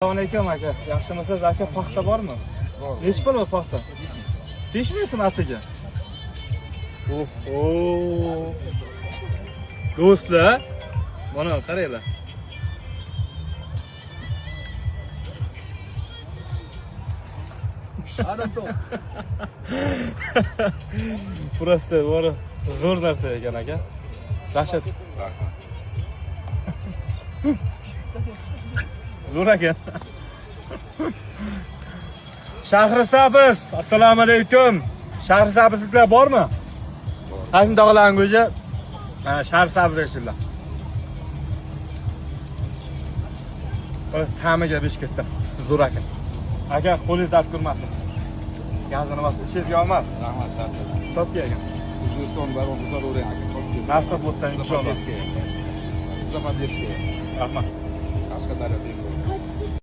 Assalomu alaykum aka. Yaxshimisiz aka? Paxta bormi? Bor. Nech pul bu paxta? 5 ming so'm atiga. Oho. Do'stlar, mana qaranglar. Adam to'q. Просто bora zo'r narsa ekan aka. Dahshat. Zo'r ekan. Shahrisabz, assalomu alaykum. Shahrisabzliklar bormi? Qaysi dog'larning go'ja? Ha, Shahrisabz deydilar. Biz ta'miga besh ketdim. Zo'r ekan. Aka, qo'lingiz dard ko'rmasin. Gazini bosib, ishingiz yo'qmi? Rahmat, rahmat. Sotga ekan. O'zbekiston baron ko'taravering aka. Nasib bo'lsa inshaalloh. Zapadevskiy. Rahmat. Qashqadaryo.